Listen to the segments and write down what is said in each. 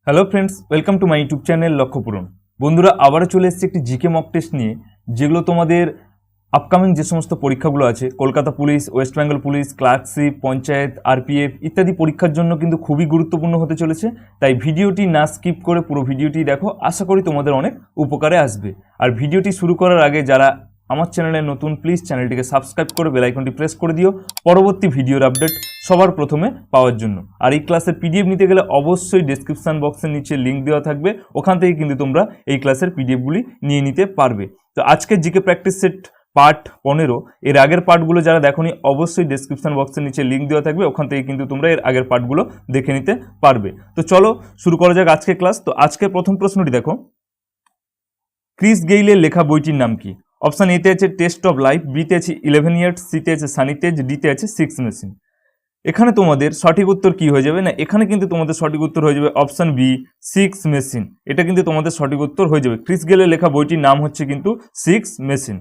Hello friends, welcome to my YouTube channel Lakshyapuran. বন্ধুরা, আবারও চলে এসেছে একটি জিকে মক টেস্ট নিয়ে, যেগুলো তোমাদের আপকামিং যে সমস্ত পরীক্ষাগুলো আছে, Kolkata police, West Bengal police, clerkship, panchayat, RPF ইত্যাদি পরীক্ষার জন্য কিন্তু খুবই গুরুত্বপূর্ণ হতে চলেছে। তাই ভিডিওটি না স্কিপ করে পুরো ভিডিওটি দেখো, আশা করি তোমাদের অনেক উপকারে আসবে। আর ভিডিওটি শুরু করার আগে যারা আমার চ্যানেলে নতুন, প্লিজ চ্যানেলটিকে সাবস্ক্রাইব করে বেল আইকনটি প্রেস করে দিও পরবর্তী ভিডিওর আপডেট সবার প্রথমে পাওয়ার জন্য। আর এই ক্লাসের পিডিএফ নিতে গেলে অবশ্যই ডেসক্রিপশন বক্সের নিচে লিঙ্ক দেওয়া থাকবে, ওখান থেকে কিন্তু তোমরা এই ক্লাসের পিডিএফগুলি নিয়ে নিতে পারবে। তো আজকের জিকে প্র্যাকটিস সেট পার্ট 15, এর আগের পার্টগুলো যারা দেখোনি অবশ্যই ডেসক্রিপশন বক্সের নিচে লিঙ্ক দেওয়া থাকবে, ওখান থেকে কিন্তু তোমরা এর আগের পার্টগুলো দেখে নিতে পারবে। তো চলো শুরু করা যাক আজকের ক্লাস। তো আজকের প্রথম প্রশ্নটি দেখো, ক্রিস গেইলের লেখা বইটির নাম কি? অপশান এতে আছে টেস্ট অফ লাইফ, বিতে আছে 11 ইয়ার্স, সিতে আছে সানি তেজ, ডিতে আছে সিক্স মেশিন। এখানে তোমাদের সঠিক উত্তর কি হয়ে যাবে না, এখানে কিন্তু তোমাদের সঠিক উত্তর হয়ে যাবে অপশান বি, সিক্স মেশিন। এটা কিন্তু তোমাদের সঠিক উত্তর হয়ে যাবে। ক্রিস গেলের লেখা বইটির নাম হচ্ছে কিন্তু সিক্স মেশিন।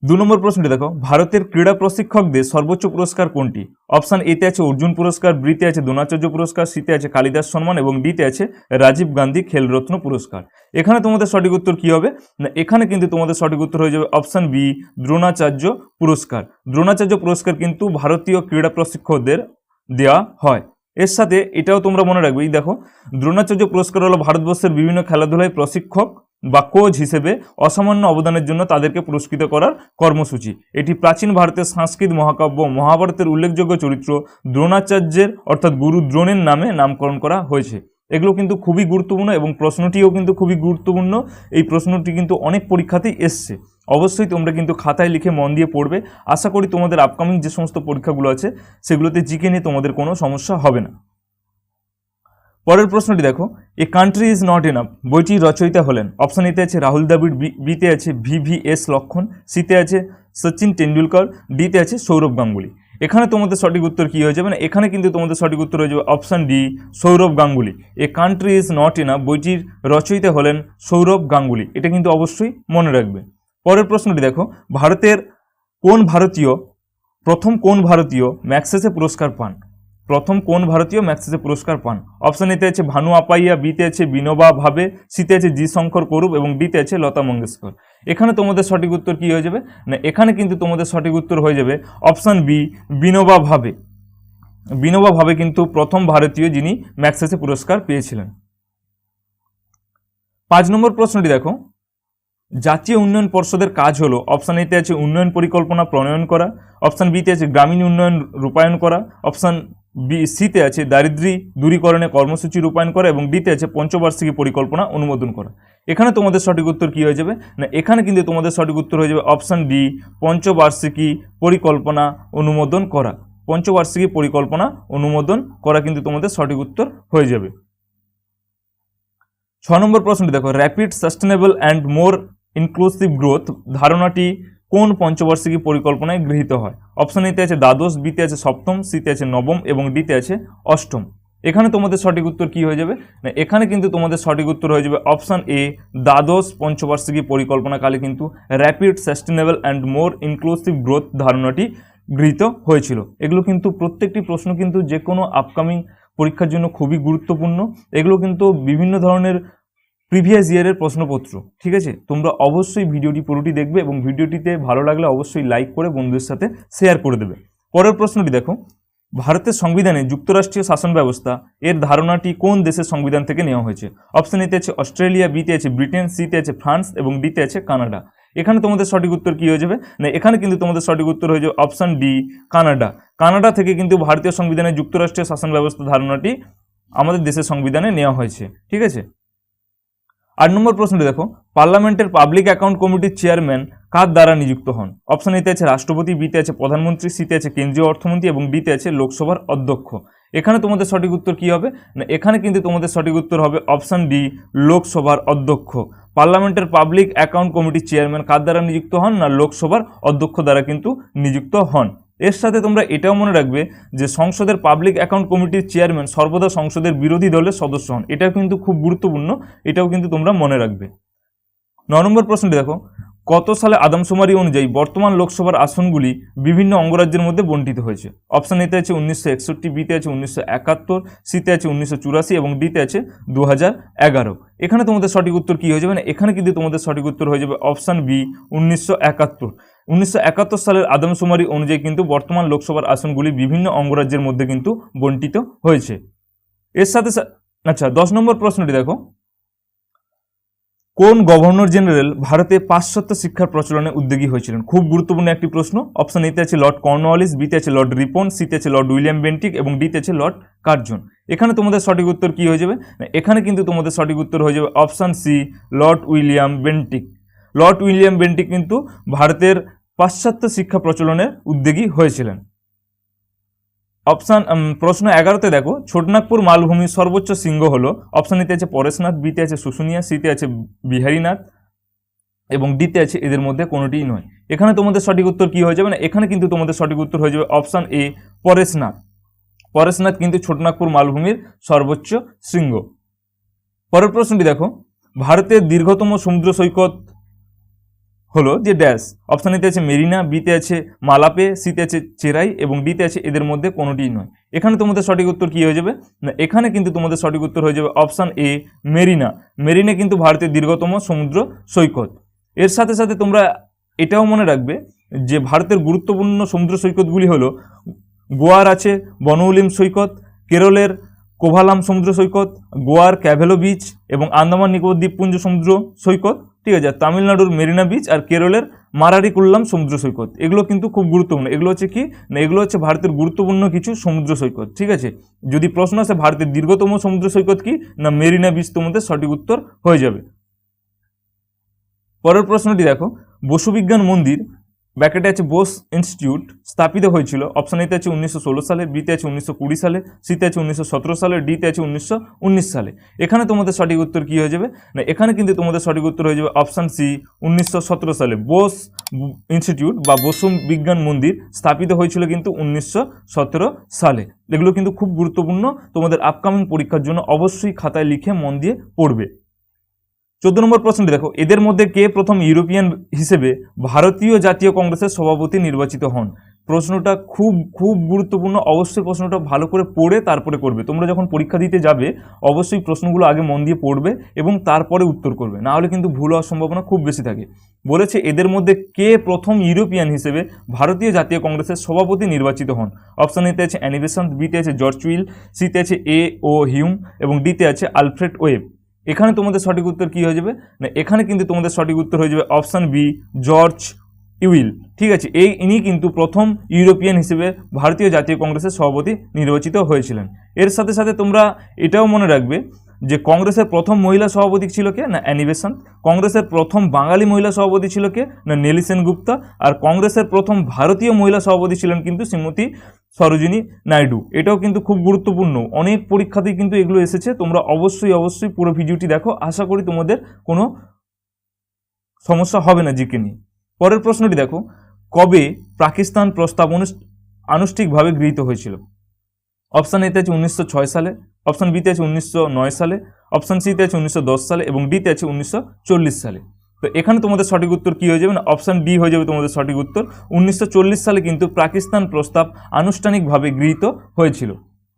2 নম্বর প্রশ্নটি দেখো, ভারতের ক্রীড়া প্রশিক্ষকদের সর্বোচ্চ পুরস্কার কোনটি? অপশান এতে আছে অর্জুন পুরস্কার, বিতে আছে দ্রোণাচার্য পুরস্কার, সিতে আছে কালিদাস সম্মান এবং ডিতে আছে রাজীব গান্ধী খেলরত্ন পুরস্কার। এখানে তোমাদের সঠিক উত্তর কি হবে না, এখানে কিন্তু তোমাদের সঠিক উত্তর হয়ে যাবে অপশান বি, দ্রোণাচার্য পুরস্কার। দ্রোণাচার্য পুরস্কার কিন্তু ভারতীয় ক্রীড়া প্রশিক্ষকদের দেওয়া হয়। এর সাথে এটাও তোমরা মনে রাখবে, এই দেখো, দ্রোণাচার্য পুরস্কার হলো ভারতবর্ষের বিভিন্ন খেলাধুলায় প্রশিক্ষক বা কোচ হিসেবে অসামান্য অবদানের জন্য তাদেরকে পুরস্কৃত করার কর্মসূচি। এটি প্রাচীন ভারতের সংস্কৃত মহাকাব্য মহাভারতের উল্লেখযোগ্য চরিত্র দ্রোণাচার্যের অর্থাৎ গুরু দ্রোণের নামে নামকরণ করা হয়েছে। এগুলো কিন্তু খুবই গুরুত্বপূর্ণ এবং প্রশ্নটিও কিন্তু খুবই গুরুত্বপূর্ণ। এই প্রশ্নটি কিন্তু অনেক পরীক্ষাতেই এসছে, অবশ্যই তোমরা কিন্তু খাতায় লিখে মন দিয়ে পড়বে। আশা করি তোমাদের আপকামিং যে সমস্ত পরীক্ষাগুলো আছে সেগুলোতে জিকে নিয়ে তোমাদের কোনো সমস্যা হবে না। পরের প্রশ্নটি দেখো, a country is not enough বইটির রচয়িতা হলেন? অপশান এতে আছে রাহুল দ্রাবিড়, বিতে আছে ভিভিএস লক্ষণ, সিতে আছে সচিন টেন্ডুলকর, ডিতে আছে সৌরভ গাঙ্গুলি। এখানে তোমাদের সঠিক উত্তর কি হয়ে যাবে না, এখানে কিন্তু তোমাদের সঠিক উত্তর হয়ে যাবে option D, Sourav Ganguly. A country is not enough বইটির রচয়িতা হলেন সৌরভ গাঙ্গুলি। এটা কিন্তু অবশ্যই মনে রাখবে। পরের প্রশ্নটি দেখো, প্রথম কোন ভারতীয় ম্যাগসেসে পুরস্কার পান? প্রথম কোন ভারতীয় ম্যাগসেসে পুরস্কার পান? অপশান এতে আছে ভানু আপাইয়া, বিতে আছে বিনোবা ভাবে, সিতে আছে জি শঙ্কর করুপ এবং ডিতে আছে লতা মঙ্গেশকর। এখানে তোমাদের সঠিক উত্তর কি হয়ে যাবে না, এখানে কিন্তু তোমাদের সঠিক উত্তর হয়ে যাবে অপশান বি, বিনোবা ভাবে। বিনোবা ভাবে কিন্তু প্রথম ভারতীয় যিনি ম্যাগসেসে পুরস্কার পেয়েছিলেন। 5 নম্বর প্রশ্নটি দেখো, জাতীয় উন্নয়ন পর্ষদের কাজ হলো? অপশান এতে আছে উন্নয়ন পরিকল্পনা প্রণয়ন করা, অপশান বিতে আছে গ্রামীণ উন্নয়ন রূপায়ণ করা, অপশান বি সিতে আছে দারিদ্র্য দূরীকরণে কর্মসূচি রূপায়ণ করা এবং ডিতে আছে পঞ্চবার্ষিকী পরিকল্পনা অনুমোদন করা। এখানে তোমাদের সঠিক উত্তর কি হয়ে যাবে না, এখানে কিন্তু তোমাদের সঠিক উত্তর হয়ে যাবে অপশান ডি, পঞ্চবার্ষিকী পরিকল্পনা অনুমোদন করা। পঞ্চবার্ষিকী পরিকল্পনা অনুমোদন করা কিন্তু তোমাদের সঠিক উত্তর হয়ে যাবে। 6 নম্বর প্রশ্নটি দেখো, rapid sustainable and more inclusive growth ধারণাটি কোন পঞ্চবার্ষিকী পরিকল্পনায় গৃহীত হয়? অপশান এতে আছে দ্বাদশ, বিতে আছে সপ্তম, সিতে আছে নবম এবং ডিতে আছে অষ্টম। এখানে তোমাদের সঠিক উত্তর কি হয়ে যাবে না, এখানে কিন্তু তোমাদের সঠিক উত্তর হয়ে যাবে অপশান এ, দ্বাদশ পঞ্চবার্ষিকী পরিকল্পনাকালে কিন্তু rapid sustainable and more inclusive growth ধারণাটি গৃহীত হয়েছিল। এগুলো কিন্তু প্রত্যেকটি প্রশ্ন কিন্তু যে কোনো আপকামিং পরীক্ষার জন্য খুবই গুরুত্বপূর্ণ। এগুলো কিন্তু বিভিন্ন ধরনের প্রিভিয়াস ইয়ারের প্রশ্নপত্র। ঠিক আছে, তোমরা অবশ্যই ভিডিওটি পুরোটি দেখবে এবং ভিডিওটিতে ভালো লাগলে অবশ্যই লাইক করে বন্ধুদের সাথে শেয়ার করে দেবে। পরের প্রশ্নটি দেখো, ভারতের সংবিধানে যুক্তরাষ্ট্রীয় শাসন ব্যবস্থা এর ধারণাটি কোন দেশের সংবিধান থেকে নেওয়া হয়েছে? অপশান এতে আছে অস্ট্রেলিয়া, বিতে আছে ব্রিটেন, সিতে আছে ফ্রান্স এবং ডিতে আছে কানাডা। এখানে তোমাদের সঠিক উত্তর কি হয়ে যাবে না, এখানে কিন্তু তোমাদের সঠিক উত্তর হয়ে যাবে অপশান ডি, কানাডা। কানাডা থেকে কিন্তু ভারতীয় সংবিধানে যুক্তরাষ্ট্রীয় শাসন ব্যবস্থা ধারণাটি আমাদের দেশের সংবিধানে নেওয়া হয়েছে। ঠিক আছে। 8 নম্বর প্রশ্নটি দেখো, পার্লামেন্টের পাবলিক অ্যাকাউন্ট কমিটির চেয়ারম্যান কার দ্বারা নিযুক্ত হন? অপশান এতে আছে রাষ্ট্রপতি, বিতে আছে প্রধানমন্ত্রী, সিতে আছে কেন্দ্রীয় অর্থমন্ত্রী এবং ডিতে আছে লোকসভার অধ্যক্ষ। এখানে তোমাদের সঠিক উত্তর কি হবে না, এখানে কিন্তু তোমাদের সঠিক উত্তর হবে অপশান ডি, লোকসভার অধ্যক্ষ। পার্লামেন্টের পাবলিক অ্যাকাউন্ট কমিটির চেয়ারম্যান কার দ্বারা নিযুক্ত হন না, লোকসভার অধ্যক্ষ দ্বারা কিন্তু নিযুক্ত হন। এর সাথে তোমরা এটাও মনে রাখবে যে সংসদের পাবলিক অ্যাকাউন্ট কমিটির চেয়ারম্যান সর্বদা সংসদের বিরোধী দলের সদস্য হন। এটাও কিন্তু খুব গুরুত্বপূর্ণ, এটাও কিন্তু তোমরা মনে রাখবে। 9 নম্বর প্রশ্নটি দেখো, কত সালে আদমশুমারি অনুযায়ী বর্তমান লোকসভার আসনগুলি বিভিন্ন অঙ্গরাজ্যের মধ্যে বণ্টিত হয়েছে? অপশন এতে আছে 1961, বিতে আছে 1971, সিতে আছে 1984 এবং ডিতে আছে 2011। এখানে তোমাদের সঠিক উত্তর কি হয়ে যাবে না, এখানে কিন্তু তোমাদের সঠিক উত্তর হয়ে যাবে অপশন বি 1971। 1971 সালের আদমশুমারি অনুযায়ী কিন্তু বর্তমান লোকসভার আসনগুলি বিভিন্ন অঙ্গরাজ্যের মধ্যে কিন্তু বণ্টিত হয়েছে। এর সাথে আচ্ছা 10 নম্বর প্রশ্নটি দেখো, কোন গভর্নর জেনারেল ভারতে পাশ্চাত্য শিক্ষার প্রচলনে উদ্যোগী হয়েছিলেন? খুব গুরুত্বপূর্ণ একটি প্রশ্ন। অপশন এতে আছে লর্ড কর্নওয়ালিস, বিতে আছে লর্ড রিপন, সিতে আছে লর্ড উইলিয়াম বেন্টিক এবং ডিতে আছে লর্ড কার্জন। এখানে তোমাদের সঠিক উত্তর কি হয়ে যাবে, এখানে কিন্তু তোমাদের সঠিক উত্তর হয়ে যাবে option C Lord William Bentinck. Lord William Bentinck কিন্তু ভারতের পাশ্চাত্য শিক্ষা প্রচলনের উদ্যোগী হয়েছিলেন। প্রশ্ন 11তে দেখো, ছোটনাগপুর মালভূমির সর্বোচ্চ শৃঙ্গ হলো? অপশন এতে আছে পরেশনাথ, বিতে আছে শুশুনিয়া, সিতে আছে বিহারীনাথ এবং ডিতে আছে এদের মধ্যে কোনোটিই নয়। এখানে তোমাদের সঠিক উত্তর কি হয়ে যাবে না, এখানে কিন্তু তোমাদের সঠিক উত্তর হয়ে যাবে অপশন এ পরেশনাথ। পরেশনাথ কিন্তু ছোটনাগপুর মালভূমির সর্বোচ্চ শৃঙ্গ। পরের প্রশ্নটি দেখো, ভারতের দীর্ঘতম সমুদ্র সৈকত হলো যে ড্যাশ? অপশন এতে আছে মেরিনা, বিতে আছে মালাপে, সিতে আছে চেরাই এবং ডিতে আছে এদের মধ্যে কোনোটিই নয়। এখানে তোমাদের সঠিক উত্তর কি হয়ে যাবে না, এখানে কিন্তু তোমাদের সঠিক উত্তর হয়ে যাবে অপশন এ মেরিনা। মেরিনা কিন্তু ভারতের দীর্ঘতম সমুদ্র সৈকত। এর সাথে সাথে তোমরা এটাও মনে রাখবে যে ভারতের গুরুত্বপূর্ণ সমুদ্র সৈকতগুলি হলো গোয়ার আছে বনউলিম সৈকত, কেরলের কোভালাম সমুদ্র সৈকত, গোয়ার ক্যাভেলো বিচ এবং আন্দামান নিকোবর দ্বীপপুঞ্জ সমুদ্র সৈকত, ঠিক আছে, তামিলনাড়ুর মেরিনা বিচ আর কেরলের মারারিকুল্লাম সমুদ্র সৈকত। এগুলো কিন্তু খুব গুরুত্বপূর্ণ। এগুলো হচ্ছে কি না, এগুলো হচ্ছে ভারতের গুরুত্বপূর্ণ কিছু সমুদ্র সৈকত, ঠিক আছে। যদি প্রশ্ন আসে ভারতের দীর্ঘতম সমুদ্র সৈকত কি না, মেরিনা বিচ তোমাদের সঠিক উত্তর হয়ে যাবে। পরের প্রশ্নটি দেখো, বসু বিজ্ঞান মন্দির ব্র্যাকেটে আছে বোস ইনস্টিটিউট স্থাপিত হয়েছিল? অপশন এতে আছে 1916 সালে, বিতে আছে 1920 সালে, সিতে আছে 1917 সালে, ডিতে আছে 1919 সালে। এখানে তোমাদের সঠিক উত্তর কি হয়ে যাবে না, এখানে কিন্তু তোমাদের সঠিক উত্তর হয়ে যাবে অপশন সি 1917 সালে। বোস ইনস্টিটিউট বা বসু বিজ্ঞান মন্দির স্থাপিত হয়েছিল কিন্তু 1917 সালে। এগুলো কিন্তু খুব গুরুত্বপূর্ণ, তোমাদের আপকামিং পরীক্ষার জন্য অবশ্যই খাতায় লিখে মন দিয়ে পড়বে। 14 নম্বর প্রশ্নটি দেখো, এদের মধ্যে কে প্রথম ইউরোপিয়ান হিসেবে ভারতীয় জাতীয় কংগ্রেসের সভাপতি নির্বাচিত হন? প্রশ্নটা খুব খুব গুরুত্বপূর্ণ, অবশ্যই প্রশ্নটা ভালো করে পড়ে তারপরে করবে। তোমরা যখন পরীক্ষা দিতে যাবে অবশ্যই প্রশ্নগুলো আগে মন দিয়ে পড়বে এবং তারপরে উত্তর করবে, না হলে কিন্তু ভুল হওয়ার সম্ভাবনা খুব বেশি থাকে। বলেছে এদের মধ্যে কে প্রথম ইউরোপিয়ান হিসেবে ভারতীয় জাতীয় কংগ্রেসের সভাপতি নির্বাচিত হন? অপশন এতে আছে অ্যানি বেসান্ট, বিতে আছে জর্জ উইল, সিতে আছে এ ও হিউম এবং ডিতে আছে আলফ্রেড ওয়েব। এখানে তোমাদের সঠিক উত্তর কি হয়ে যাবে না, এখানে কিন্তু তোমাদের সঠিক উত্তর হয়ে যাবে অপশন বি জর্জ উইল, ঠিক আছে। ইনি কিন্তু প্রথম ইউরোপিয়ান হিসেবে ভারতীয় জাতীয় কংগ্রেসের সভাপতি নির্বাচিত হয়েছিলেন। এর সাথে সাথে তোমরা এটাও মনে রাখবে যে কংগ্রেসের প্রথম মহিলা সভাপতি ছিল কে না, অ্যানি বেসান্ট। কংগ্রেসের প্রথম বাঙালি মহিলা সভাপতি ছিল কে না, নেলি সেনগুপ্তা। আর কংগ্রেসের প্রথম ভারতীয় মহিলা সভাপতি ছিলেন কিন্তু শ্রীমতী সরোজিনী নাইডু। এটাও কিন্তু খুব গুরুত্বপূর্ণ, অনেক পরীক্ষাতেই কিন্তু এগুলো এসেছে। তোমরা অবশ্যই পুরো ভিডিওটি দেখো, আশা করি তোমাদের কোনো সমস্যা হবে না জিকে নিয়ে। পরের প্রশ্নটি দেখো, কবে পাকিস্তান প্রস্তাব আনুষ্ঠানিকভাবে গৃহীত হয়েছিল? অপশন এতে আছে 1906 সালে, অপশন বিতে আছে 1909 সালে, অপশন সিতে আছে 1910 সালে এবং ডিতে আছে 1940 সালে। তো এখানে তোমাদের সঠিক উত্তর কি হয়ে যাবে না, অপশন ডি হয়ে যাবে তোমাদের সঠিক উত্তর। 1940 সালে কিন্তু পাকিস্তান প্রস্তাব আনুষ্ঠানিকভাবে গৃহীত হয়েছিল।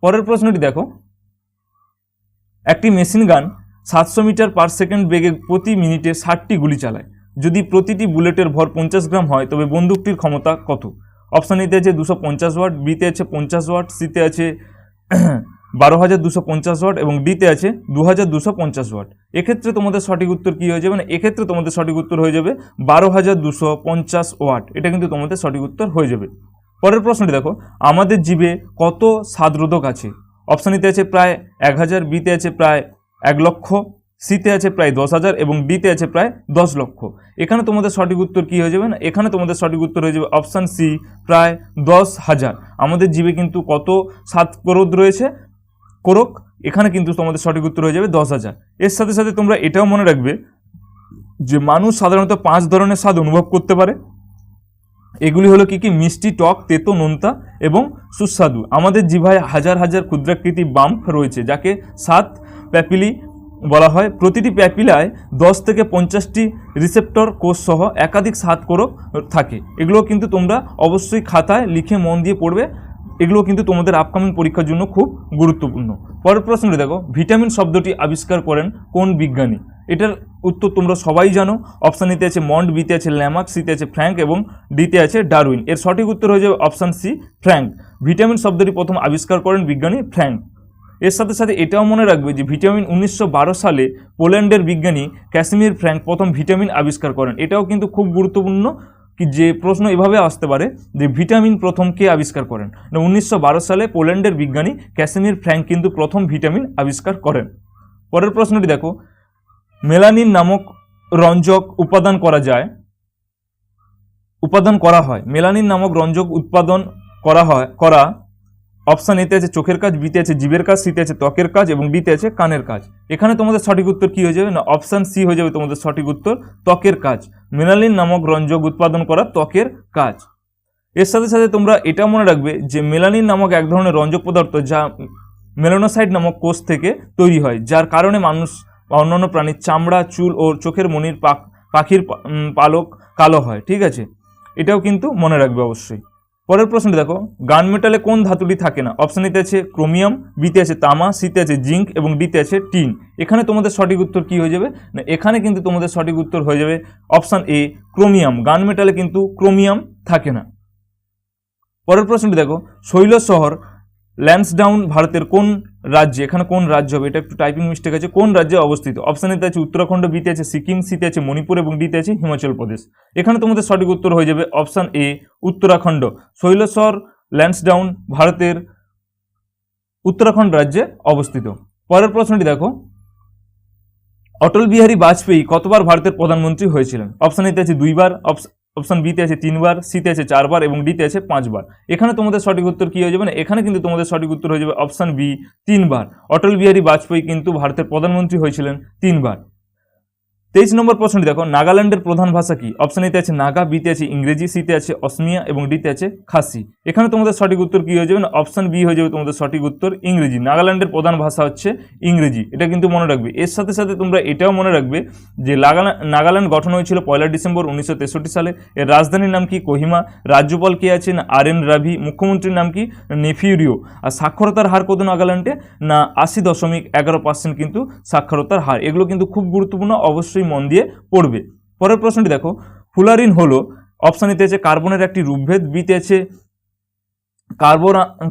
পরের প্রশ্নটি দেখো, একটি machine gun 700 metre per second বেগে প্রতি মিনিটে 60টি গুলি চালায়। যদি প্রতিটি বুলেটের ভর 50 গ্রাম হয় তবে বন্দুকটির ক্ষমতা কত? অপশন এতে আছে 250 ওয়াট, বিতে আছে 50 ওয়াট, সিতে আছে 12,250 ওয়াট এবং ডিতে আছে 2,250 ওয়াট। এক্ষেত্রে তোমাদের সঠিক উত্তর কি হয়ে যাবে না, এক্ষেত্রে তোমাদের সঠিক উত্তর হয়ে যাবে 12,250 ওয়াট। এটা কিন্তু তোমাদের সঠিক উত্তর হয়ে যাবে। পরের প্রশ্নটি দেখো, আমাদের জীবে কত স্বাদরোধক আছে? অপশন এতে আছে প্রায় 1000, বিতে আছে প্রায় 1 লক্ষ, সিতে আছে প্রায় 10,000 এবং ডিতে আছে প্রায় 10 লক্ষ। এখানে তোমাদের সঠিক উত্তর কি হয়ে যাবে না, এখানে তোমাদের সঠিক উত্তর হয়ে যাবে অপশন সি প্রায় 10,000। আমাদের জীবে কিন্তু কত স্বাদকোরক রয়েছে, কোরক, এখানে কিন্তু তোমাদের সঠিক উত্তর হয়ে যাবে 10,000। এর সাথে সাথে তোমরা এটাও মনে রাখবে যে মানুষ সাধারণত 5 ধরনের স্বাদ অনুভব করতে পারে। এগুলি হলো কি কি, মিষ্টি, টক, তেতো, নোনতা এবং সুস্বাদু। আমাদের জিভায় হাজার হাজার ক্ষুদ্রাকৃতি বাম্প রয়েছে যাকে স্বাদ প্যাপিলি বলা হয় প্রতিটি প্যাপিলায় 10 থেকে 50টি রিসেপ্টর কোষ সহ একাধিক স্বাদকোরক থাকে। এগুলো কিন্তু তোমরা অবশ্যই খাতায় লিখে মন দিয়ে পড়বে, এগুলো কিন্তু তোমাদের আপকামিং পরীক্ষার জন্য খুব গুরুত্বপূর্ণ। পরের প্রশ্নটি দেখো, ভিটামিন শব্দটি আবিষ্কার করেন কোন বিজ্ঞানী? এটার উত্তর তোমরা সবাই জানো। অপশান এতে আছে মন্ড, বিতে আছে ল্যামার্ক, সিতে আছে ফ্র্যাঙ্ক এবং ডিতে আছে ডারউইন। এর সঠিক উত্তর হয়ে যাবে অপশান সি, ফ্র্যাঙ্ক। ভিটামিন শব্দটি প্রথম আবিষ্কার করেন বিজ্ঞানী ফ্র্যাঙ্ক। এর সাথে সাথে এটাও মনে রাখবে যে ভিটামিন 1912 সালে পোল্যান্ডের বিজ্ঞানী ক্যাসিমির ফ্র্যাঙ্ক প্রথম ভিটামিন আবিষ্কার করেন। এটাও কিন্তু খুব গুরুত্বপূর্ণ, কি যে প্রশ্ন এভাবে আসতে পারে যে ভিটামিন প্রথম কে আবিষ্কার করেন? 1912 সালে পোল্যান্ডের বিজ্ঞানী ক্যাসিমির ফ্র্যাঙ্ক কিন্তু প্রথম ভিটামিন আবিষ্কার করেন। পরের প্রশ্নটি দেখো, মেলানিন নামক রঞ্জক উৎপাদন করা হয়। মেলানিন নামক রঞ্জক উৎপাদন করা অপশান এতে আছে চোখের কাজ, বিতে আছে জিভের কাজ, সিতে আছে ত্বকের কাজ এবং ডিতে আছে কানের কাজ। এখানে তোমাদের সঠিক উত্তর কি হয়ে যাবে? না অপশান সি হয়ে যাবে তোমাদের সঠিক উত্তর, ত্বকের কাজ। মেলানিন নামক রঞ্জক উৎপাদন করা ত্বকের কাজ। এর সাথে সাথে তোমরা এটা মনে রাখবে যে মেলানিন নামক এক ধরনের রঞ্জক পদার্থ যা মেলানোসাইট নামক কোষ থেকে তৈরি হয়, যার কারণে মানুষ বা অন্যান্য প্রাণীর চামড়া, চুল ও চোখের মনির পাখির পালক কালো হয়। ঠিক আছে, এটাও কিন্তু মনে রাখবে অবশ্যই। পরের প্রশ্নটি দেখো, গান মেটালে কোন ধাতুটি থাকে না? অপশান এতে আছে ক্রোমিয়াম, বিতে আছে তামা, সিতে আছে জিঙ্ক এবং ডিতে আছে টিন। এখানে তোমাদের সঠিক উত্তর কি হয়ে যাবে? না এখানে কিন্তু তোমাদের সঠিক উত্তর হয়ে যাবে অপশান এ, ক্রোমিয়াম। গান মেটালে কিন্তু ক্রোমিয়াম থাকে না। পরের প্রশ্নটি দেখো, শৈল শহর ল্যান্সডাউন ভারতের কোন রাজ্যে? এখানে কোন রাজ্য হবে? এটা একটু টাইপিং মিস্টেক আছে। কোন রাজ্যে অবস্থিত? অপশান এতে আছে উত্তরাখণ্ড, বিতে আছে সিকিম, সিতে আছে মণিপুর এবং ডিতে আছে হিমাচল প্রদেশ। এখানে তোমাদের সঠিক উত্তর হয়ে যাবে অপশান এ, উত্তরাখণ্ড। শৈলশহর ল্যান্সডাউন ভারতের উত্তরাখণ্ড রাজ্যে অবস্থিত। পরের প্রশ্নটি দেখো, অটল বিহারী বাজপেয়ী কতবার ভারতের প্রধানমন্ত্রী হয়েছিলেন? অপশান এতে আছে 2 বার, অপশান বিতে আছে 3 বার, সিতে আছে 4 বার এবং ডিতে আছে 5 বার। এখানে তোমাদের সঠিক উত্তর কি হয়ে যাবে? না এখানে কিন্তু তোমাদের সঠিক উত্তর হয়ে যাবে অপশান বি, 3 বার। অটল বিহারী বাজপেয়ী কিন্তু ভারতের প্রধানমন্ত্রী হয়েছিলেন 3 বার। 23 নম্বর প্রশ্নটি দেখো, নাগাল্যান্ডের প্রধান ভাষা কি? অপশান এতে আছে নাগা, বিতে আছে ইংরেজি, সিতে আছে অসমিয়া এবং ডিতে আছে খাসি। এখানে তোমাদের সঠিক উত্তর কি হয়ে যাবে? না অপশান বি হয়ে যাবে তোমাদের সঠিক উত্তর, ইংরেজি। নাগাল্যান্ডের প্রধান ভাষা হচ্ছে ইংরেজি, এটা কিন্তু মনে রাখবে। এর সাথে সাথে তোমরা এটাও মনে রাখবে যে নাগাল্যান্ড গঠন হয়েছিল 1 ডিসেম্বর 1963 সালে। এর রাজধানীর নাম কি? কোহিমা। রাজ্যপাল কে আছেন? RN রাভি। মুখ্যমন্ত্রীর নাম কি? নেফিউরিও। আর সাক্ষরতার হার কত নাগাল্যান্ডে? না 80.11% কিন্তু সাক্ষরতার হার। এগুলো কিন্তু খুব গুরুত্বপূর্ণ, অবশ্যই মন দিয়ে পড়বে। পরের প্রশ্নটি দেখো, ফুলারিন হলো অপশান এতে আছে কার্বনের একটি রূপভেদ, বিতে আছে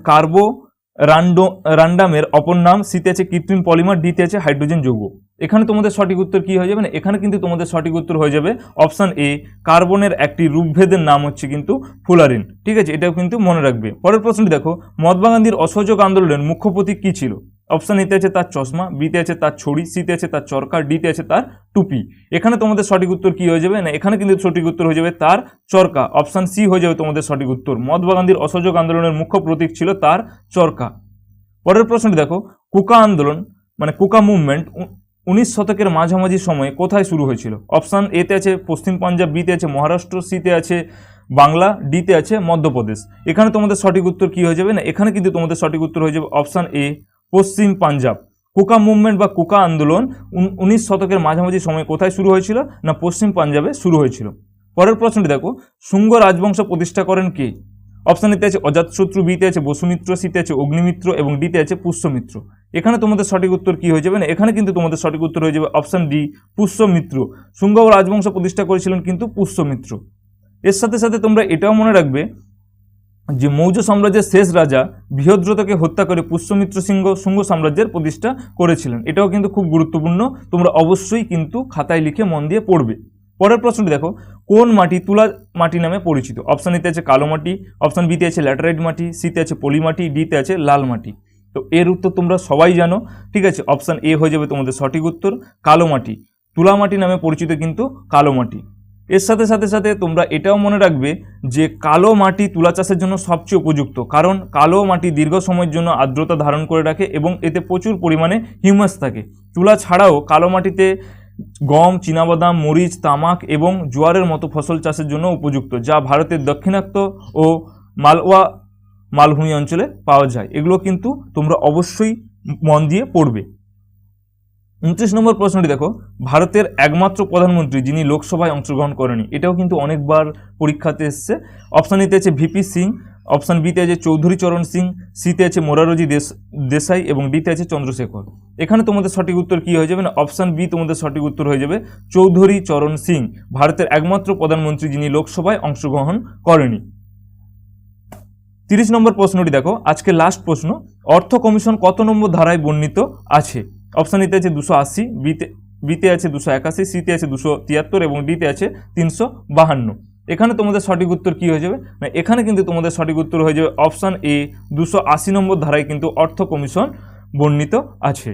কার্বোরান্ডামের অপর নাম, সিতে আছে কৃত্রিম পলিমার, ডিতে আছে হাইড্রোজেন যৌগ। এখানে তোমাদের সঠিক উত্তর কি হয়ে যাবে? না এখানে কিন্তু তোমাদের সঠিক উত্তর হয়ে যাবে অপশান এ, কার্বনের একটি রূপভেদের নাম হচ্ছে কিন্তু ফুলারিন। ঠিক আছে, এটাও কিন্তু মনে রাখবে। পরের প্রশ্নটি দেখো, মহাত্মা গান্ধীর অসহযোগ আন্দোলনের মুখ্য প্রতীক কি ছিল? অপশান এতে আছে তার চশমা, বিতে আছে তার ছড়ি, সিতে আছে তার চরকা, ডিতে আছে তার টুপি। এখানে তোমাদের সঠিক উত্তর কি হয়ে যাবে? না এখানে কিন্তু সঠিক উত্তর হয়ে যাবে তার চরকা। অপশান সি হয়ে যাবে তোমাদের সঠিক উত্তর। মহাত্মা গান্ধীর অসহযোগ আন্দোলনের মুখ্য প্রতীক ছিল তার চরকা। পরের প্রশ্নটি দেখো, কুকা আন্দোলন মানে কুকা মুভমেন্ট 19 শতকের মাঝামাঝি সময়ে কোথায় শুরু হয়েছিল? অপশান এতে আছে পশ্চিম পাঞ্জাব, বিতে আছে মহারাষ্ট্র, সিতে আছে বাংলা, ডিতে আছে মধ্যপ্রদেশ। এখানে তোমাদের সঠিক উত্তর কি হয়ে যাবে? না এখানে কিন্তু তোমাদের সঠিক উত্তর হয়ে যাবে option A, Paschim Punjab. কুকা movement বা কুকা আন্দোলন 19 শতকের মাঝামাঝি সময়ে কোথায় শুরু হয়েছিল? না পশ্চিম পাঞ্জাবে শুরু হয়েছিল। পরের প্রশ্নটি দেখো, শুঙ্গ রাজবংশ প্রতিষ্ঠা করেন কে? অপশান এতে আছে অজাতশত্রু, বিতে আছে বসুমিত্র, সিতে আছে অগ্নিমিত্র এবং ডিতে আছে পুষ্যমিত্র। এখানে তোমাদের সঠিক উত্তর কি হয়ে যাবে? না এখানে কিন্তু তোমাদের সঠিক উত্তর হয়ে যাবে অপশান ডি, পুষ্যমিত্র। শুঙ্গ রাজবংশ প্রতিষ্ঠা করেছিলেন কিন্তু পুষ্যমিত্র। এর সাথে সাথে তোমরা এটাও মনে রাখবে যে মৌর্য সাম্রাজ্যের শেষ রাজা বৃহদ্রথকে হত্যা করে পুষ্যমিত্র শুঙ্গ সাম্রাজ্যের প্রতিষ্ঠা করেছিলেন। এটাও কিন্তু খুব গুরুত্বপূর্ণ, তোমরা অবশ্যই কিন্তু খাতায় লিখে মন দিয়ে পড়বে। পরের প্রশ্নটি দেখো, কোন মাটি তুলা মাটি নামে পরিচিত? অপশান এতে আছে কালো মাটি, অপশান বিতে আছে ল্যাটেরাইট মাটি, সিতে আছে পলি মাটি, ডিতে আছে লাল মাটি। তো এর উত্তর তোমরা সবাই জানো। ঠিক আছে, অপশান এ হয়ে যাবে তোমাদের সঠিক উত্তর, কালো মাটি। তুলা মাটি নামে পরিচিত কিন্তু কালো মাটি। এর সাথে সাথে সাথে তোমরা এটাও মনে রাখবে যে কালো মাটি তুলা চাষের জন্য সবচেয়ে উপযুক্ত, কারণ কালো মাটি দীর্ঘ সময়ের জন্য আর্দ্রতা ধারণ করে রাখে এবং এতে প্রচুর পরিমাণে হিউমাস থাকে। তুলা ছাড়াও কালো মাটিতে গম, চীনাবাদাম, মরিচ, তামাক এবং জোয়ারের মতো ফসল চাষের জন্য উপযুক্ত, যা ভারতের দাক্ষিণাত্য ও মালওয়া মালভূমি অঞ্চলে পাওয়া যায়। এগুলো কিন্তু তোমরা অবশ্যই মন দিয়ে পড়বে। 29 নম্বর প্রশ্নটি দেখো, ভারতের একমাত্র প্রধানমন্ত্রী যিনি লোকসভায় অংশগ্রহণ করেনি। এটাও কিন্তু অনেকবার পরীক্ষাতে এসছে। অপশান এতে আছে ভিপি সিং, অপশান বিতে আছে চৌধুরী চরণ সিং, সিতে আছে মোরারজি দেশাই এবং ডিতে আছে চন্দ্রশেখর। এখানে তোমাদের সঠিক উত্তর কি হয়ে যাবে না, অপশান বি তোমাদের সঠিক উত্তর হয়ে যাবে চৌধুরী চরণ সিং, ভারতের একমাত্র প্রধানমন্ত্রী যিনি লোকসভায় অংশগ্রহণ করেনি। 30 নম্বর প্রশ্নটি দেখো, আজকে লাস্ট প্রশ্ন, অর্থ কমিশন কত নম্বর ধারায় বর্ণিত আছে? অপশান এতে আছে 280, বিতে আছে 281, সিতে আছে 273 এবং ডিতে আছে 352। এখানে তোমাদের সঠিক উত্তর কি হয়ে যাবে না, এখানে কিন্তু তোমাদের সঠিক উত্তর হয়ে যাবে অপশান এ, 280 নম্বর ধারায় কিন্তু অর্থ কমিশন বর্ণিত আছে।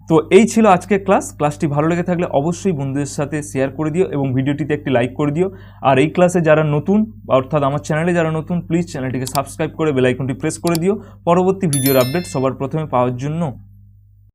তো এই ছিল আজকের ক্লাসটি ভালো লেগে থাকলে অবশ্যই বন্ধুদের সাথে শেয়ার করে দিও এবং ভিডিওটিতে একটি লাইক করে দিও। আর এই ক্লাসে যারা নতুন, অর্থাৎ আমার চ্যানেলে যারা নতুন, প্লিজ চ্যানেলটিকে সাবস্ক্রাইব করে বেল আইকনটি প্রেস করে দিও পরবর্তী ভিডিওর আপডেট সবার প্রথমে পাওয়ার জন্য।